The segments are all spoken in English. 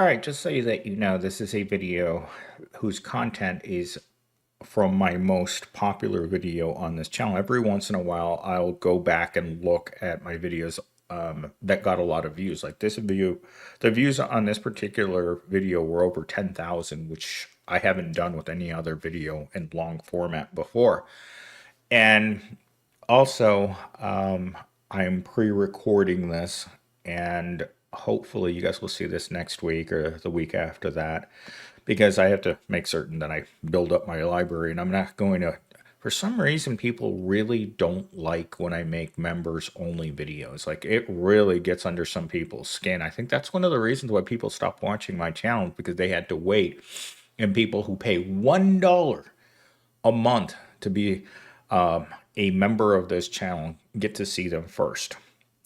All right, just so that you know, this is a video whose content is from my most popular video on this channel. Every once in a while, I'll go back and look at my videos that got a lot of views. Like this video, the views on this particular video were over 10,000, which I haven't done with any other video in long format before. And also, I'm pre-recording this, and hopefully you guys will see this next week or the week after that, because I have to make certain that I build up my library, and I'm not going to. For some reason, people really don't like when I make members only videos. Like it really gets under some people's skin. I think that's one of the reasons why people stopped watching my channel, because they had to wait. And people who pay $1 a month to be a member of this channel get to see them first,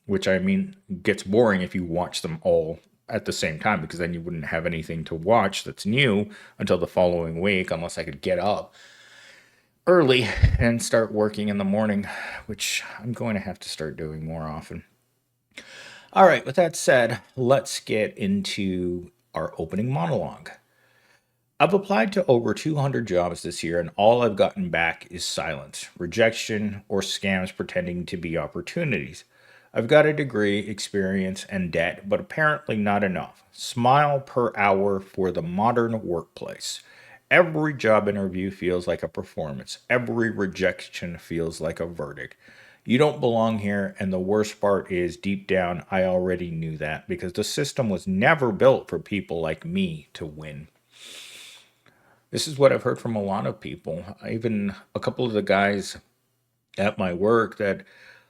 which I mean gets boring if you watch them all at the same time, because then you wouldn't have anything to watch that's new until the following week, unless I could get up early and start working in the morning, which I'm going to have to start doing more often. All right, with that said, let's get into our opening monologue. I've applied to over 200 jobs this year, and all I've gotten back is silence, rejection, or scams pretending to be opportunities. I've got a degree, experience, and debt, but apparently not enough. Smile per hour for the modern workplace. Every job interview feels like a performance. Every rejection feels like a verdict. You don't belong here, and the worst part is, deep down, I already knew that, because the system was never built for people like me to win. This is what I've heard from a lot of people. Even a couple of the guys at my work that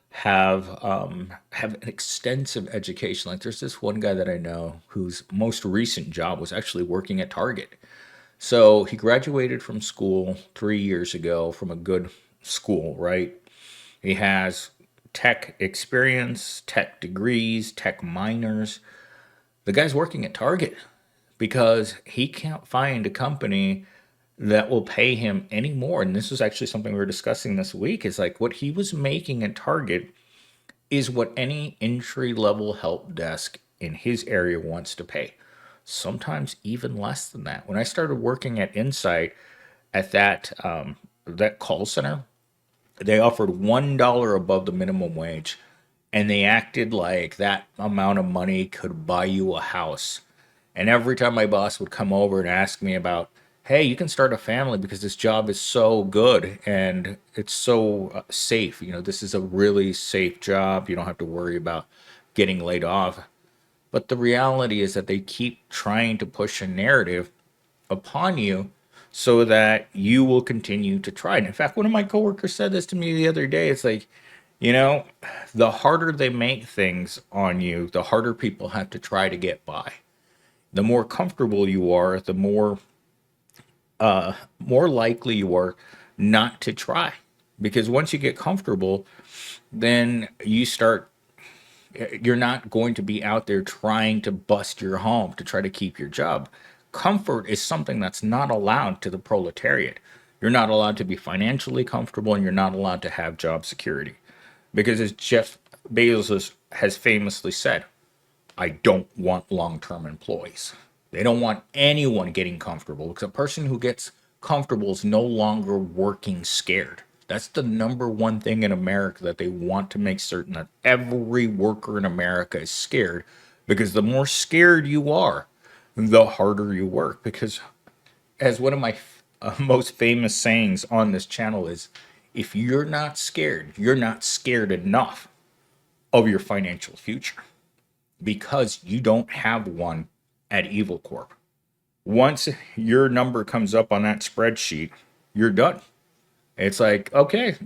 have an extensive education. Like there's this one guy that I know whose most recent job was actually working at Target. So he graduated from school 3 years ago from a good school, right? He has tech experience, tech degrees, tech minors. The guy's working at Target because he can't find a company that will pay him any more. And this is actually something we were discussing this week, is like what he was making at Target is what any entry level help desk in his area wants to pay. Sometimes even less than that. When I started working at Insight at that call center, they offered $1 above the minimum wage, and they acted like that amount of money could buy you a house. And every time my boss would come over and ask me about, hey, you can start a family because this job is so good and it's so safe. You know, this is a really safe job. You don't have to worry about getting laid off. But the reality is that they keep trying to push a narrative upon you so that you will continue to try. And in fact, one of my coworkers said this to me the other day. It's like, you know, the harder they make things on you, the harder people have to try to get by. The more comfortable you are, the more likely you are not to try. Because once you get comfortable, then you're not going to be out there trying to bust your home to try to keep your job. Comfort is something that's not allowed to the proletariat. You're not allowed to be financially comfortable, and you're not allowed to have job security. Because as Jeff Bezos has famously said, I don't want long-term employees. They don't want anyone getting comfortable, because a person who gets comfortable is no longer working scared. That's the number one thing in America, that they want to make certain that every worker in America is scared, because the more scared you are, the harder you work. Because as one of my most famous sayings on this channel is, if you're not scared, you're not scared enough of your financial future, because you don't have one at Evil Corp. Once your number comes up on that spreadsheet, you're done. It's like, okay,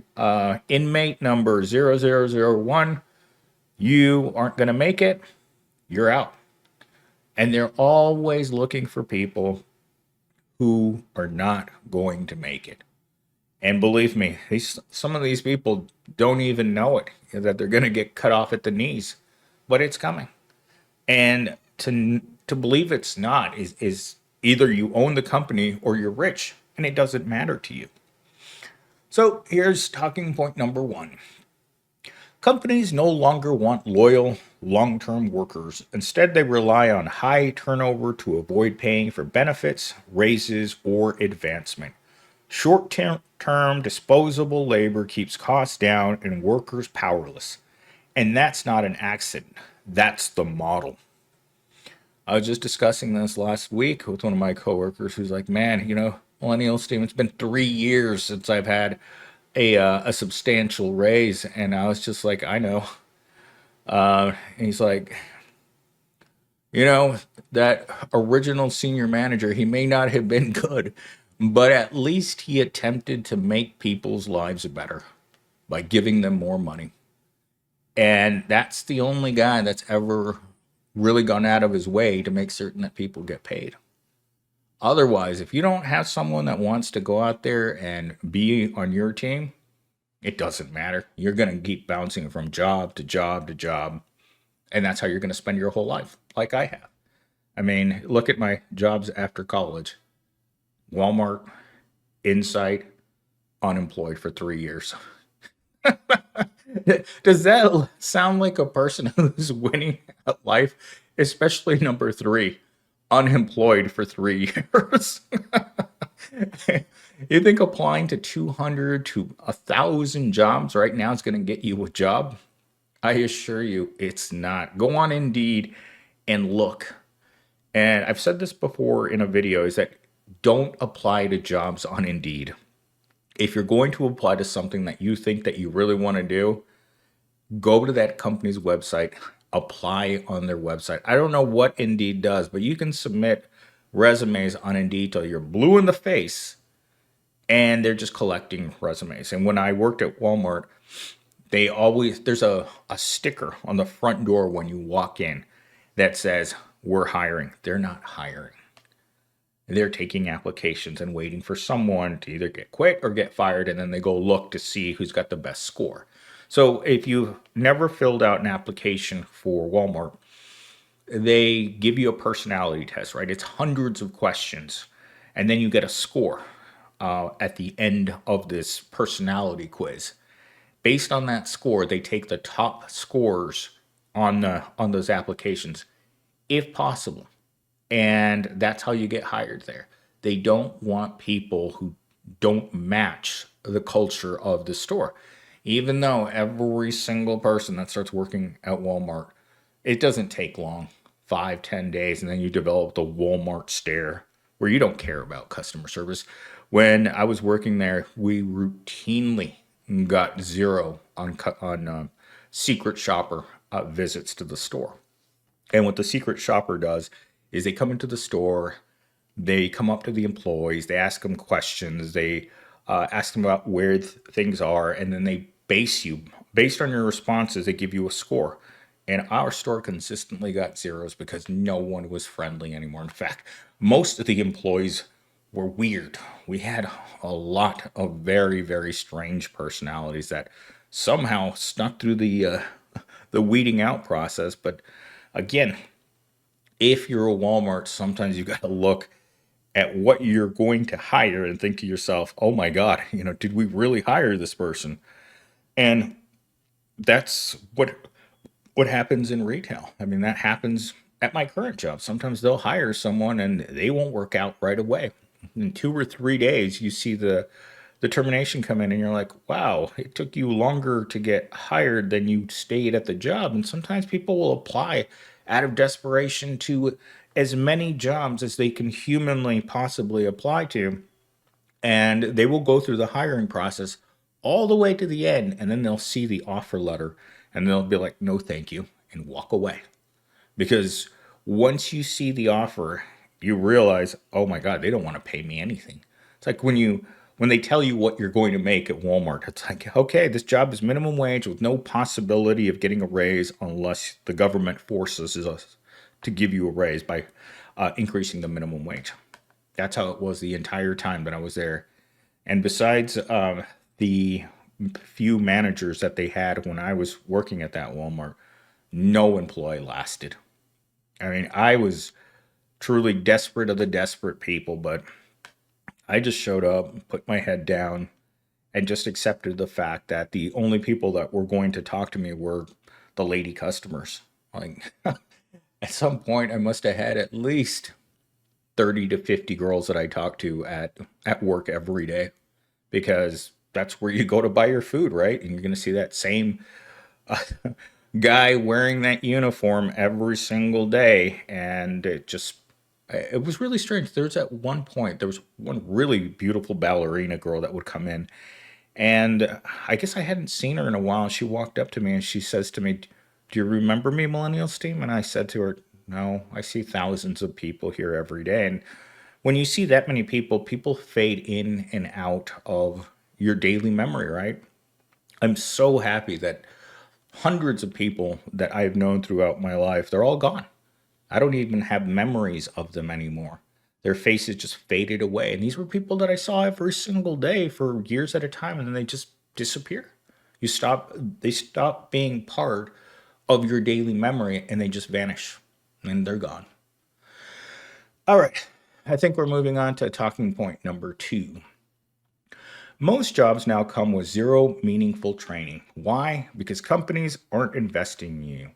inmate number 0001, you aren't going to make it, you're out. And they're always looking for people who are not going to make it. And believe me, some of these people don't even know it, that they're going to get cut off at the knees, but it's coming. And to believe it's not is either you own the company or you're rich, and it doesn't matter to you. So here's talking point number one. Companies no longer want loyal, long-term workers. Instead, they rely on high turnover to avoid paying for benefits, raises, or advancement. Short-term disposable labor keeps costs down and workers powerless. And that's not an accident. That's the model. I was just discussing this last week with one of my coworkers who's like, man, millennial Steve, it's been 3 years since I've had a substantial raise. And I was just like, I know. And he's like, you know, that original senior manager, he may not have been good, but at least he attempted to make people's lives better by giving them more money. And that's the only guy that's ever really gone out of his way to make certain that people get paid. Otherwise, if you don't have someone that wants to go out there and be on your team, it doesn't matter. You're going to keep bouncing from job to job to job. And that's how you're going to spend your whole life, like I have. I mean, look at my jobs after college: Walmart, Insight, unemployed for 3 years. Does that sound like a person who's winning at life? Especially number three, unemployed for 3 years. You think applying to 200 to 1,000 jobs right now is going to get you a job? I assure you it's not. Go on Indeed and look. And I've said this before in a video, is that don't apply to jobs on Indeed. If you're going to apply to something that you think that you really want to do, go to that company's website, apply on their website. I don't know what Indeed does, but you can submit resumes on Indeed till you're blue in the face, and they're just collecting resumes. And when I worked at Walmart, there's a sticker on the front door when you walk in that says, we're hiring. They're not hiring. They're taking applications and waiting for someone to either get quit or get fired, and then they go look to see who's got the best score. So if you've never filled out an application for Walmart, they give you a personality test, right? It's hundreds of questions, and then you get a score at the end of this personality quiz. Based on that score, they take the top scores on those applications, if possible. And that's how you get hired there. They don't want people who don't match the culture of the store. Even though every single person that starts working at Walmart, it doesn't take long, 5-10 days, and then you develop the Walmart stare where you don't care about customer service. When I was working there, we routinely got zero on secret shopper visits to the store. And what the secret shopper does is they come into the store, they come up to the employees, they ask them questions, they ask them about where things are, and then they based on your responses, they give you a score. And our store consistently got zeros because no one was friendly anymore. In fact, most of the employees were weird. We had a lot of very, very strange personalities that somehow snuck through the weeding out process. But again, if you're a Walmart, sometimes you got to look at what you're going to hire and think to yourself, oh my God, did we really hire this person? And that's what happens in retail. I mean, that happens at my current job. Sometimes they'll hire someone and they won't work out right away. In 2 or 3 days, you see the termination come in and you're like, wow, it took you longer to get hired than you stayed at the job. And sometimes people will apply out of desperation to as many jobs as they can humanly possibly apply to. And they will go through the hiring process all the way to the end. And then they'll see the offer letter and they'll be like, no, thank you, and walk away. Because once you see the offer, you realize, oh my God, they don't want to pay me anything. It's like when they tell you what you're going to make at Walmart, it's like, okay, this job is minimum wage with no possibility of getting a raise unless the government forces us to give you a raise by increasing the minimum wage. That's how it was the entire time that I was there. And besides the few managers that they had when I was working at that Walmart, no employee lasted. I mean, I was truly desperate of the desperate people, but I just showed up, put my head down, and just accepted the fact that the only people that were going to talk to me were the lady customers. Like at some point, I must have had at least 30 to 50 girls that I talk to at work every day, because that's where you go to buy your food, right? And you're going to see that same guy wearing that uniform every single day. And it was really strange. There was at one point, there was one really beautiful ballerina girl that would come in. And I guess I hadn't seen her in a while. She walked up to me and she says to me, "Do you remember me, Millennials team?" And I said to her, "No, I see thousands of people here every day." And when you see that many people, people fade in and out of your daily memory, right? I'm so happy that hundreds of people that I've known throughout my life, they're all gone. I don't even have memories of them anymore. Their faces just faded away. And these were people that I saw every single day for years at a time, and then they just disappear. They stop being part of your daily memory and they just vanish and they're gone. All right. I think we're moving on to talking point number 2. Most jobs now come with zero meaningful training. Why? Because companies aren't investing in you.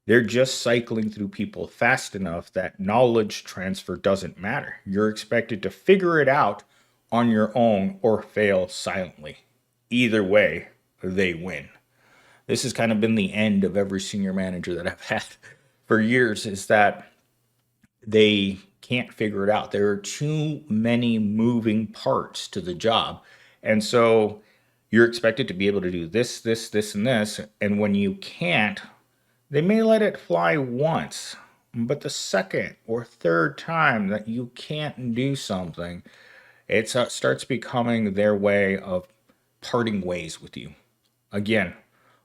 They're just cycling through people fast enough that knowledge transfer doesn't matter. You're expected to figure it out on your own or fail silently. Either way, they win. This has kind of been the end of every senior manager that I've had for years, is that they can't figure it out. There are too many moving parts to the job. And so you're expected to be able to do this, this, this, and this. And when you can't, they may let it fly once. But the second or third time that you can't do something, it starts becoming their way of parting ways with you. Again,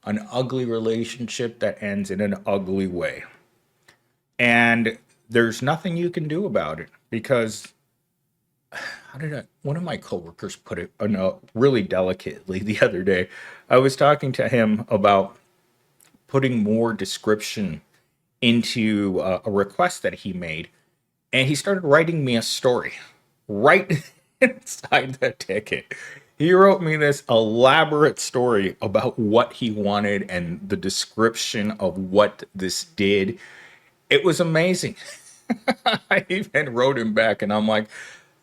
an ugly relationship that ends in an ugly way. And there's nothing you can do about it, because one of my coworkers put it really delicately the other day. I was talking to him about putting more description into a request that he made, and he started writing me a story right inside the ticket. He wrote me this elaborate story about what he wanted and the description of what this did. It was amazing. I even wrote him back and I'm like,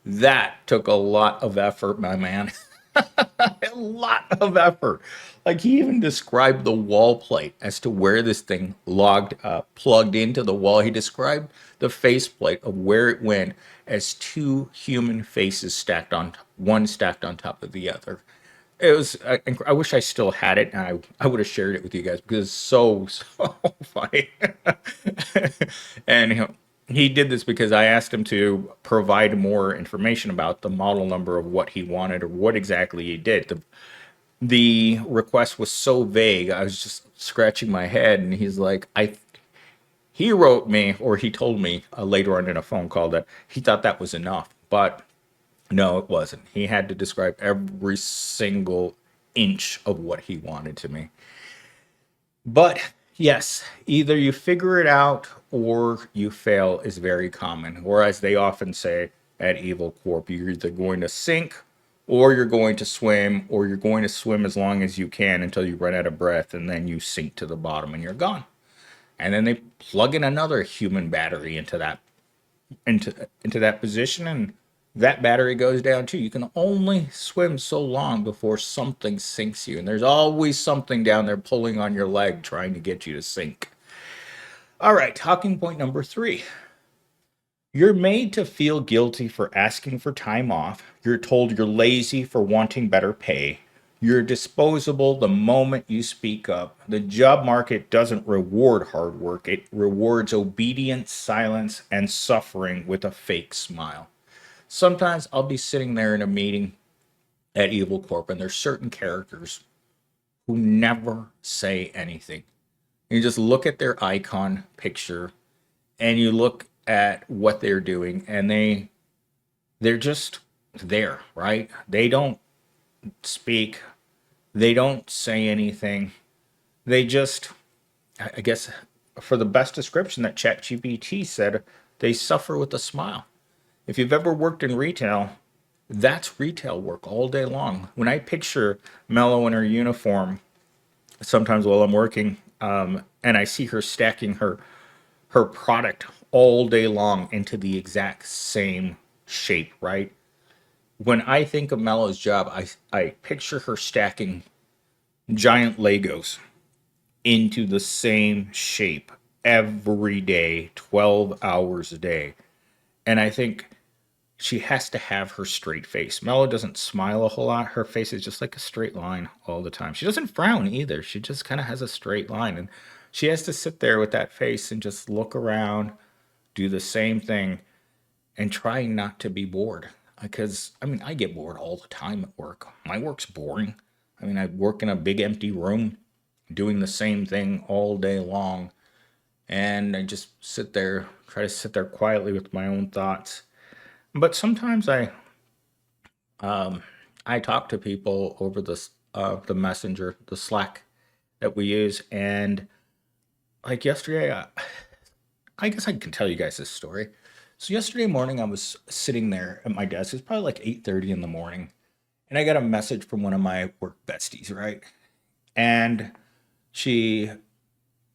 that took a lot of effort, my man. A lot of effort. Like, he even described the wall plate as to where this thing plugged into the wall. He described the faceplate of where it went as two human faces stacked on top of the other. It was. I wish I still had it, and I would have shared it with you guys because it's so funny. And he did this because I asked him to provide more information about the model number of what he wanted or what exactly he did. The request was so vague. I was just scratching my head, and he's like, he wrote me, or he told me later on in a phone call, that he thought that was enough, but no, it wasn't. He had to describe every single inch of what he wanted to me. But yes, either you figure it out or you fail is very common. Or as they often say at Evil Corp, you're either going to sink or you're going to swim, or you're going to swim as long as you can until you run out of breath, and then you sink to the bottom and you're gone. And then they plug in another human battery into that position, and that battery goes down too. You can only swim so long before something sinks you, and there's always something down there pulling on your leg trying to get you to sink. All right, talking point number 3. You're made to feel guilty for asking for time off. You're told you're lazy for wanting better pay. You're disposable the moment you speak up. The job market doesn't reward hard work, it rewards obedience, silence, and suffering with a fake smile. Sometimes I'll be sitting there in a meeting at Evil Corp, and there's certain characters who never say anything. You just look at their icon picture and you look at what they're doing, and they're just there, right? They don't speak, they don't say anything. They just, I guess, for the best description that ChatGPT said, they suffer with a smile. If you've ever worked in retail, that's retail work all day long. When I picture Mello in her uniform, sometimes while I'm working and I see her stacking her product all day long into the exact same shape, right? When I think of Mellow's job, I picture her stacking giant Legos into the same shape every day, 12 hours a day. And I think she has to have her straight face. Mello doesn't smile a whole lot. Her face is just like a straight line all the time. She doesn't frown either. She just kind of has a straight line. And she has to sit there with that face and just look around, do the same thing, and try not to be bored. Because, I mean, I get bored all the time at work. My work's boring. I mean, I work in a big empty room doing the same thing all day long. And I just sit there, try to sit there quietly with my own thoughts. But sometimes I talk to people over the messenger, the Slack that we use, and like yesterday, I guess I can tell you guys this story. So yesterday morning, I was sitting there at my desk. It's probably like 8:30 in the morning, and I got a message from one of my work besties, right? And she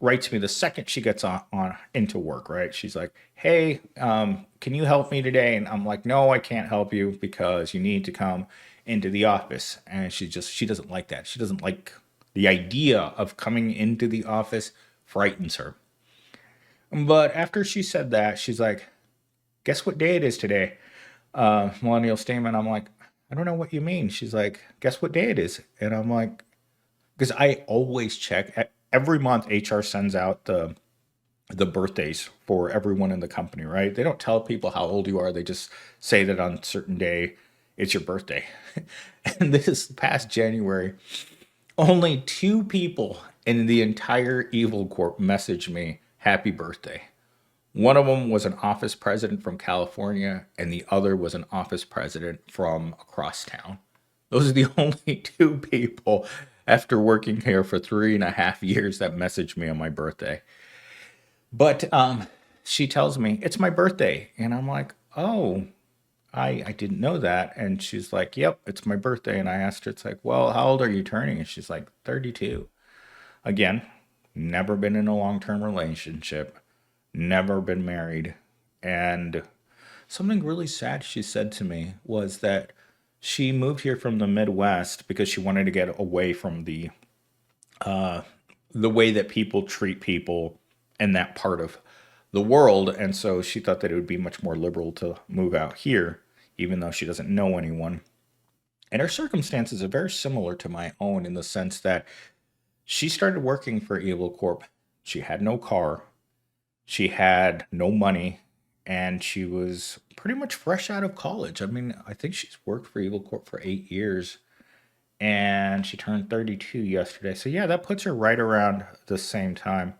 writes me the second she gets on into work, right? She's like, "Hey, can you help me today?" And I'm like, "No, I can't help you because you need to come into the office." And she doesn't like that. She doesn't like the idea of coming into the office, frightens her. But after she said that, she's like, "Guess what day it is today?" Millennial statement. I'm like, "I don't know what you mean." She's like, "Guess what day it is?" And I'm like, because I always check every month. HR sends out the birthdays for everyone in the company, right? They don't tell people how old you are. They just say that on a certain day it's your birthday. And this past January, only two people in the entire Evil Corp messaged me happy birthday. One of them was an office president from California, and the other was an office president from across town. Those are the only two people after working here for 3.5 years that messaged me on my birthday. But she tells me it's my birthday, and I'm like, "Oh, I didn't know that." And she's like, "Yep, it's my birthday." And I asked her, it's like, "Well, how old are you turning?" And she's like, 32. Again, never been in a long term relationship, never been married. And something really sad she said to me was that she moved here from the Midwest because she wanted to get away from the way that people treat people in that part of the world. And so she thought that it would be much more liberal to move out here, even though she doesn't know anyone. And her circumstances are very similar to my own in the sense that she started working for Evil Corp. She had no car, she had no money, and she was pretty much fresh out of college. I mean, I think she's worked for Evil Corp for 8 years, and she turned 32 yesterday. So, yeah, that puts her right around the same time.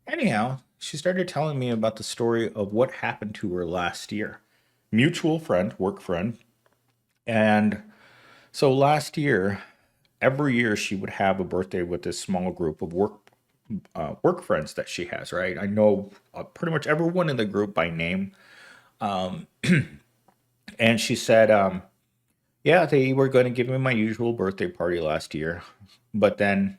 Anyhow, she started telling me about the story of what happened to her last year. Mutual friend, work friend. And so last year, every year she would have a birthday with this small group of work friends that she has, right? I know pretty much everyone in the group by name. And she said, yeah, they were going to give me my usual birthday party last year. But then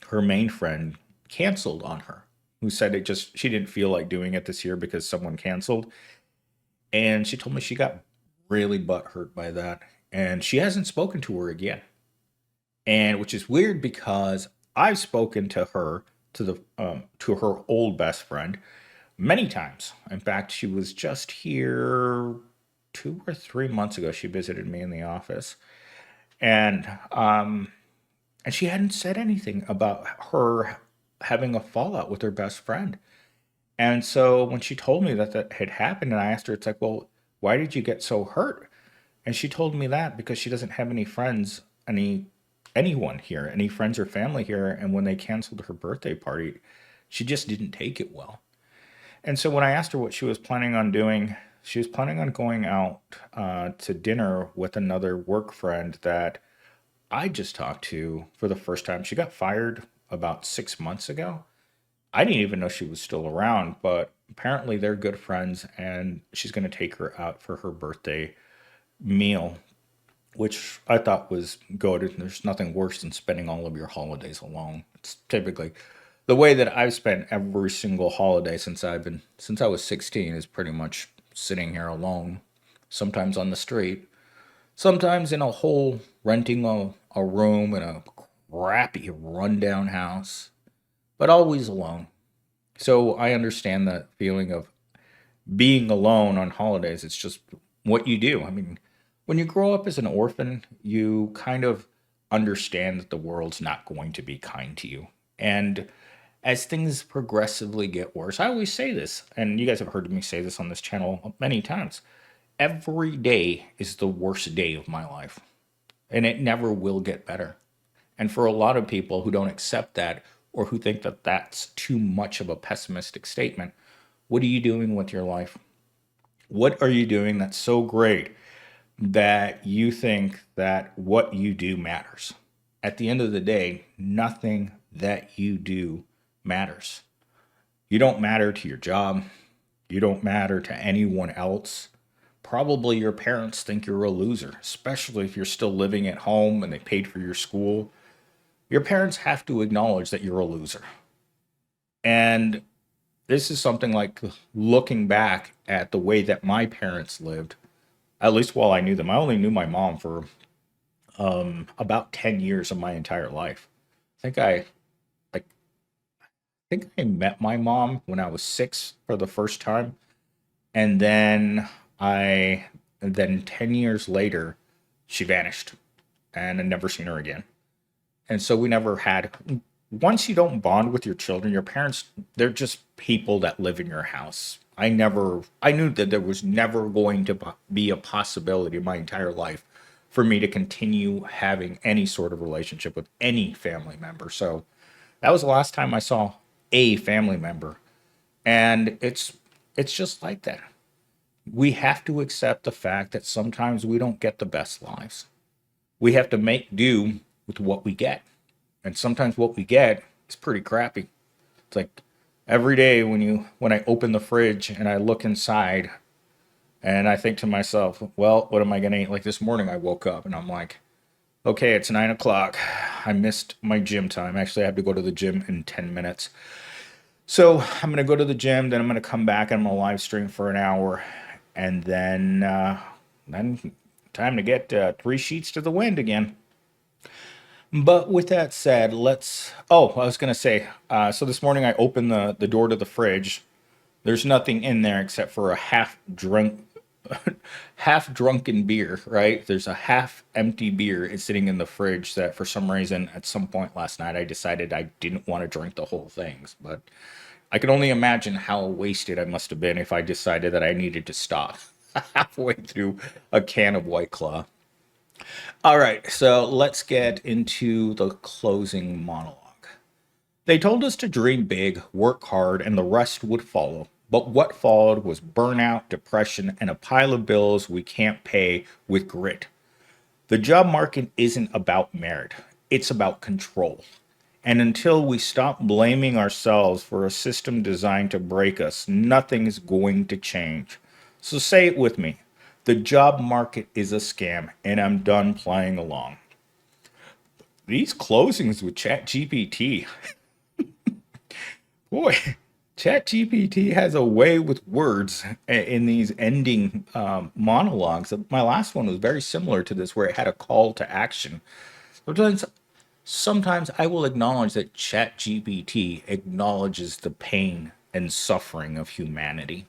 her main friend canceled on her, who said she didn't feel like doing it this year because someone canceled. And she told me she got really butthurt by that. And she hasn't spoken to her again. And which is weird because I've spoken to her, to her old best friend, many times. In fact, she was just here 2 or 3 months ago. She visited me in the office, and she hadn't said anything about her having a fallout with her best friend. And so when she told me that that had happened, and I asked her, it's like, well, why did you get so hurt? And she told me that because she doesn't have any friends, anyone here, any friends or family here, and when they canceled her birthday party, she just didn't take it well. And so when I asked her what she was planning on doing, she was planning on going out to dinner with another work friend that I just talked to for the first time. She got fired about 6 months ago. I didn't even know she was still around, but apparently they're good friends, and she's going to take her out for her birthday meal, which I thought was good. There's nothing worse than spending all of your holidays alone. It's typically The way that I've spent every single holiday since I was 16 is pretty much sitting here alone, sometimes on the street, sometimes in a hole, renting a room in a crappy rundown house, but always alone. So I understand that feeling of being alone on holidays. It's just what you do. I mean, when you grow up as an orphan, you kind of understand that the world's not going to be kind to you. And as things progressively get worse, I always say this, and you guys have heard me say this on this channel many times. Every day is the worst day of my life, and it never will get better. And for a lot of people who don't accept that or who think that that's too much of a pessimistic statement, what are you doing with your life? What are you doing that's so great that you think that what you do matters? At the end of the day, nothing that you do matters. You don't matter to your job. You don't matter to anyone else. Probably your parents think you're a loser, especially if you're still living at home and they paid for your school. Your parents have to acknowledge that you're a loser. And this is something like looking back at the way that my parents lived, at least while I knew them. I only knew my mom for about 10 years of my entire life. I think I think I met my mom when I was 6 for the first time, and I then 10 years later she vanished and I never seen her again. And so we never had, once you don't bond with your children, your parents, they're just people that live in your house. I knew that there was never going to be a possibility in my entire life for me to continue having any sort of relationship with any family member. So that was the last time I saw a family member. And it's just like that. We have to accept the fact that sometimes we don't get the best lives. We have to make do with what we get. And sometimes what we get is pretty crappy. It's like every day when I open the fridge and I look inside and I think to myself, well, what am I gonna eat? Like this morning I woke up and I'm like, okay, it's 9 o'clock. I missed my gym time. Actually, I have to go to the gym in 10 minutes. So I'm gonna go to the gym, then I'm gonna come back and I'm gonna live stream for an hour, and then time to get 3 sheets to the wind again. But with that said, I was gonna say. So this morning I opened the door to the fridge. There's nothing in there except for a half drunken beer. Right? There's a half empty beer. It's sitting in the fridge that for some reason at some point last night I decided I didn't want to drink the whole thing. But I can only imagine how wasted I must have been if I decided that I needed to stop halfway through a can of White Claw. All right, so let's get into the closing monologue. They told us to dream big, work hard, and the rest would follow. But what followed was burnout, depression, and a pile of bills we can't pay with grit. The job market isn't about merit, it's about control. And until we stop blaming ourselves for a system designed to break us, nothing's going to change. So say it with me. The job market is a scam, and I'm done playing along. These closings with ChatGPT, boy, ChatGPT has a way with words in these ending monologues. My last one was very similar to this, where it had a call to action. Sometimes, sometimes I will acknowledge that ChatGPT acknowledges the pain and suffering of humanity.